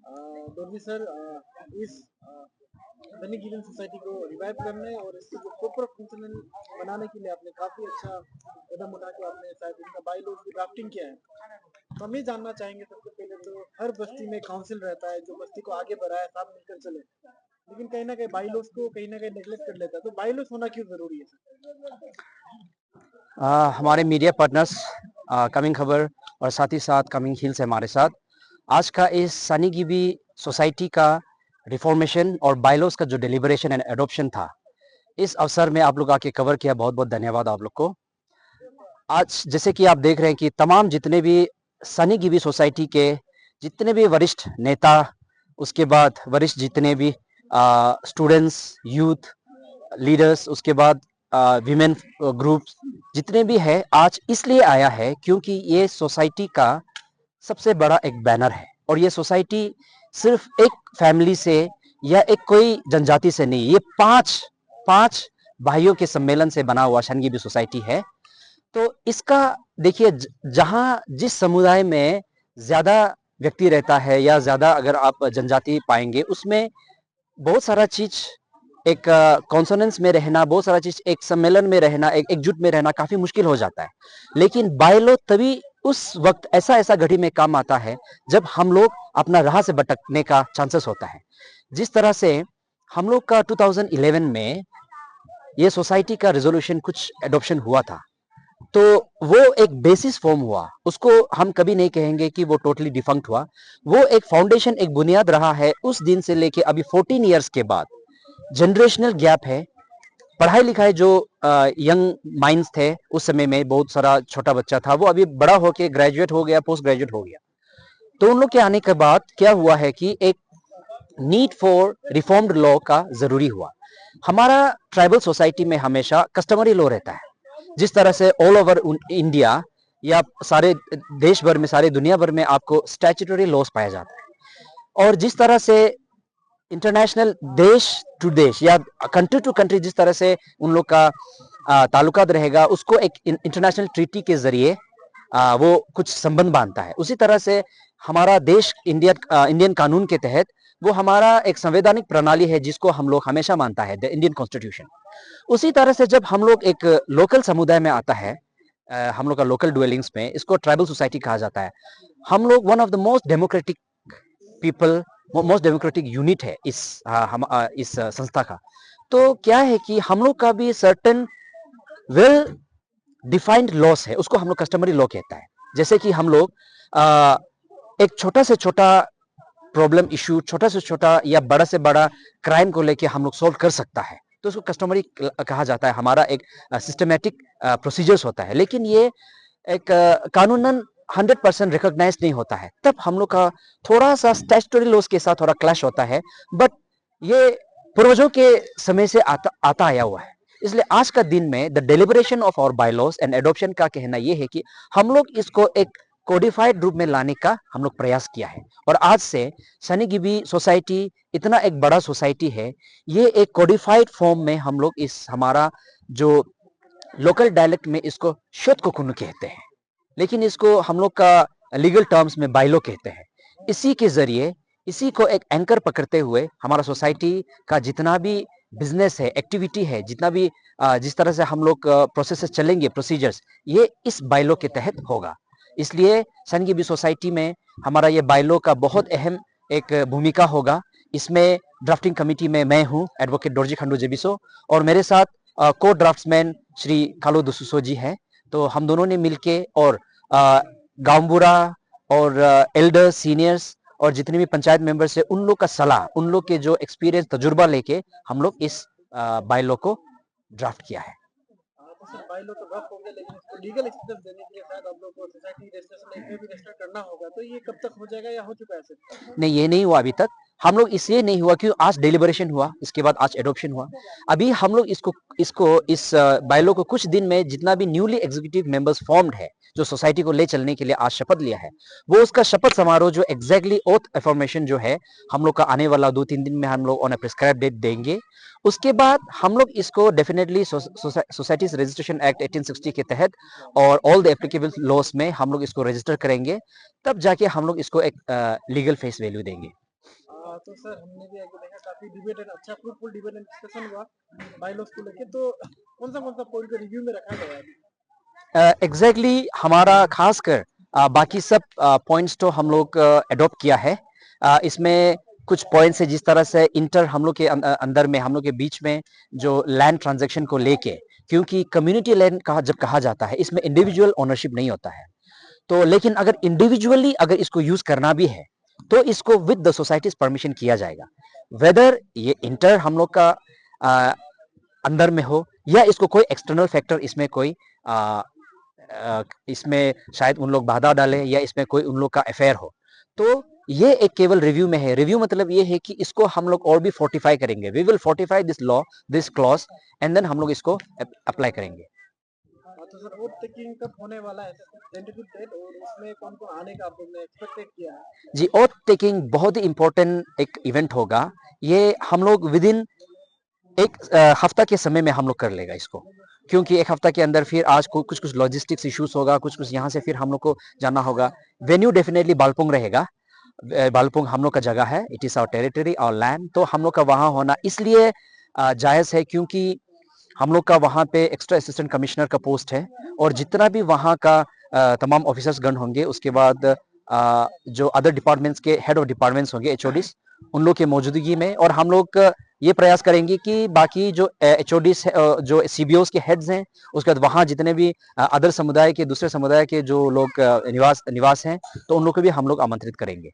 डोरवी sir, इस Sunny given society को revive करने और इसको जो प्रॉपर फंक्शनल बनाने के लिए आपने काफी अच्छा कदम उठा के आपने शायद इनका बाई लॉज की ड्राफ्टिंग किया है। तो हम ये जानना चाहेंगे सबसे पहले तो हर बस्ती में काउंसिल रहता है जो बस्ती को आगे बढ़ाए, साथ मिलकर चले, लेकिन कहीं ना कहीं बाई लॉज को कहीं ना कहीं नेग्लेक्ट कर लेता है। तो बाई लॉज होना क्यों जरूरी है सर? हमारे मीडिया पार्टनर्स कमिंग खबर और साथ ही साथ कमिंग हिल्स है हमारे साथ। आज का इस सनी गिबी सोसाइटी का रिफॉर्मेशन और बायलॉज का जो डिलीबरेशन एंड एडॉप्शन था, इस अवसर में आप लोग आके कवर किया, बहुत बहुत धन्यवाद आप लोग को। आज जैसे कि आप देख रहे हैं कि तमाम जितने भी सनी गिबी सोसाइटी के जितने भी वरिष्ठ नेता, उसके बाद वरिष्ठ जितने भी स्टूडेंट्स, यूथ लीडर्स, उसके बाद विमेन ग्रुप्स जितने भी है, आज इसलिए आया है क्योंकि ये सोसाइटी का सबसे बड़ा एक बैनर है। और ये सोसाइटी सिर्फ एक फैमिली से या एक कोई जनजाति से नहीं, ये पांच भाइयों के सम्मेलन से बना हुआ शनगिबी सोसाइटी है। तो इसका देखिए, जहां जिस समुदाय में ज्यादा व्यक्ति रहता है या ज्यादा अगर आप जनजाति पाएंगे, उसमें बहुत सारा चीज एक कॉन्सोनेंस में रहना, बहुत सारा चीज एक सम्मेलन में रहना, एक एकजुट में रहना काफी मुश्किल हो जाता है। लेकिन बायलो तभी उस वक्त ऐसा ऐसा घड़ी में काम आता है जब हम लोग अपना राह से भटकने का चांसेस होता है। जिस तरह से हम लोग का 2011 में ये सोसाइटी का रेजोल्यूशन कुछ एडॉप्शन हुआ था, तो वो एक बेसिस फॉर्म हुआ। उसको हम कभी नहीं कहेंगे कि वो टोटली डिफंक्ट हुआ। वो एक फाउंडेशन, एक बुनियाद रहा है। उस दिन से लेके अभी 14 इयर्स के बाद जनरेशनल गैप है। पढ़ाई लिखाई जो यंग माइंड्स थे उस समय में, बहुत सारा छोटा बच्चा था, वो अभी बड़ा होके ग्रेजुएट हो गया, पोस्ट ग्रेजुएट हो गया। तो उन लोग के आने के बाद क्या हुआ है कि एक नीड फॉर रिफॉर्म्ड लॉ का जरूरी हुआ। हमारा ट्राइबल सोसाइटी में हमेशा कस्टमरी लॉ रहता है। जिस तरह से ऑल ओवर इंडिया या सारे देश भर में, सारे दुनिया भर में आपको स्टैट्यूटरी लॉस पाया जाता है। और जिस तरह से इंटरनेशनल, देश टू देश या कंट्री टू कंट्री जिस तरह से उन लोग का ताल्लुकात रहेगा, उसको एक इंटरनेशनल ट्रीटी के जरिए वो कुछ संबंध बांधता है। उसी तरह से हमारा देश इंडियन कानून के तहत वो हमारा एक संवैधानिक प्रणाली है जिसको हम लोग हमेशा मानता है, द इंडियन कॉन्स्टिट्यूशन। उसी तरह से जब हम लोग एक लोकल समुदाय में आता है, हम लोग का लोकल ड्वेलिंग्स में, इसको ट्राइबल सोसाइटी कहा जाता है। हम लोग one of the most democratic people, most democratic unit है इस संस्था का। तो क्या है कि हम लोग का भी सर्टेन वेल डिफाइंड लॉस है, उसको हम लोग कस्टमरी लॉ कहता है। जैसे कि हम लोग एक छोटा से छोटा प्रॉब्लम इशू, छोटा से छोटा या बड़ा से बड़ा क्राइम को लेके हम लोग सॉल्व कर सकता है, तो उसको कस्टमरी कहा जाता है। हमारा एक सिस्टमेटिक प्रोसीजर्स होता है। लेकिन ये एक कानूनन 100% रिकॉग्नाइज नहीं होता है। तब हम लोग का थोड़ा सा स्टैट्यूटरी लॉस के साथ थोड़ा क्लैश होता है। बट ये पूर्वजों के समय से आता आया हुआ है। इसलिए आज का दिन में the deliberation of our bylaws and adoption का कहना यह है कि हम लोग इसको एक कोडिफाइड रूप में लाने का हम लोग प्रयास किया है। और आज से सनी गिबी सोसाइटी इतना एक बड़ा सोसाइटी है, ये एक कोडिफाइड फॉर्म में हम लोग इस हमारा जो लोकल डायलेक्ट में इसको शोध कोकुन कहते हैं, लेकिन इसको हम लोग का लीगल टर्म्स में बाइलो कहते हैं। इसी के जरिए, इसी को एक एंकर पकड़ते हुए हमारा सोसाइटी का जितना भी बिजनेस है, एक्टिविटी है, जितना भी जिस तरह से हम लोग प्रोसेसेस चलेंगे, प्रोसीजर्स, ये इस बाइलो के तहत होगा। इसलिए सनी गिबी सोसाइटी में हमारा ये बाइलो का बहुत अहम एक भूमिका होगा। इसमें ड्राफ्टिंग कमेटी में मैं हूं, एडवोकेट डोरजी खंडू जेबिसो, और मेरे साथ को ड्राफ्ट्समैन श्री कालो दुसुसो जी है। तो हम दोनों ने मिलके और गांवबुरा और एल्डर्स, सीनियर्स और जितने भी पंचायत मेंबर्स है, उन लोग का सलाह, उन लोग के जो एक्सपीरियंस, तजुर्बा लेके हम लोग इस बाइलो को ड्राफ्ट किया है। तो सर बाई लॉ तो रफ हो गया, लेकिन इसको लीगल स्टेटस देने के लिए शायद आप लोग को सोसाइटी रजिस्ट्रेशन एक्ट में भी रजिस्टर करना होगा। तो ये कब तक हो जाएगा या हो चुका है सर? नहीं, ये नहीं हुआ अभी तक। हम लोग इसलिए नहीं हुआ क्योंकि आज डिलिबरेशन हुआ, इसके बाद आज एडॉप्शन हुआ। अभी हम लोग इसको इस बाइलो को कुछ दिन में जितना भी न्यूली एग्जीक्यूटिव मेंबर्स फॉर्म्ड है, जो सोसाइटी को ले चलने के लिए आज शपथ लिया है, वो उसका शपथ समारोह जो एग्जैक्टली ओथ अफर्मेशन जो है, हम लोग का आने वाला 2-3 दिन में हम लोग ऑन अ प्रिस्क्राइब डेट देंगे। उसके बाद हम लोग इसको डेफिनेटली सोसाइटीज रजिस्ट्रेशन एक्ट 1860 के तहत और ऑल द एप्लीकेबल लॉस में हम लोग इसको रजिस्टर करेंगे। तब जाके हम लोग इसको एक लीगल फेस वैल्यू देंगे। तो सर हमने भी आगे देखा काफी डिबेट एंड अच्छा फ्रूटफुल डिबेट एंड डिस्कशन हुआ बाइलॉस को लेके, तो कौन सा पॉइंट को रिव्यू में रखा गया है? एग्जैक्टली हमारा खासकर बाकी सब पॉइंट्स तो हम लोग अडॉप्ट किया है। इसमें कुछ पॉइंट्स है जिस तरह से इंटर हम लोग के अंदर में हम लोग के बीच में जो लैंड ट्रांजैक्शन को लेके, क्योंकि कम्युनिटी लैंड जब कहा जाता है इसमें इंडिविजुअल ओनरशिप नहीं होता है। तो लेकिन अगर इंडिविजुअली अगर इसको यूज करना भी है तो इसको विद द सोसाइटीज परमिशन किया जाएगा, वेदर ये इंटर हम लोग का अंदर में हो या इसको कोई एक्सटर्नल फैक्टर इसमें कोई इसमें शायद उन लोग बाधा डाले या इसमें कोई उन लोग का अफेयर हो। तो ये एक केवल रिव्यू में है। रिव्यू मतलब ये है कि इसको हम लोग और भी फोर्टिफाई करेंगे। We will fortify this law, this clause, and then हम लोग इसको अप्लाई करेंगे। तो सर वोट टेकिंग कब होने वाला है, टेंटेटिव डेट, और उसमें कौन कौन आने का आप लोग ने एक्सपेक्टेड किया है? जी, ओथ टेकिंग बहुत ही इंपॉर्टेंट एक इवेंट होगा। ये हम लोग विद इन एक हफ्ता के समय में हम लोग कर लेगा इसको, क्योंकि एक हफ्ता के अंदर फिर आज को कुछ लॉजिस्टिक्स इश्यूज होगा, कुछ यहाँ से फिर हम लोग को जाना होगा। वेन्यू डेफिनेटली बालपुंग रहेगा। बालपुंग हम लोग का जगह है, इट इज आवर टेरिटरी और लैंड, तो हम लोग का वहाँ होना इसलिए जायज है क्योंकि हम लोग का वहाँ पे एक्स्ट्रा असिस्टेंट कमिश्नर का पोस्ट है, और जितना भी वहाँ का तमाम ऑफिसर्स गण होंगे, उसके बाद जो अदर डिपार्टमेंट्स के हेड ऑफ डिपार्टमेंट्स होंगे, एचओडीज, उन लोग की मौजूदगी में, और हम लोग ये प्रयास करेंगे कि बाकी जो एचओडीज जो सीबीओस के हेड्स हैं, उसके बाद वहाँ जितने भी अदर समुदाय के दूसरे समुदाय के जो लोग निवास हैं, तो उन लोग को भी हम लोग आमंत्रित करेंगे।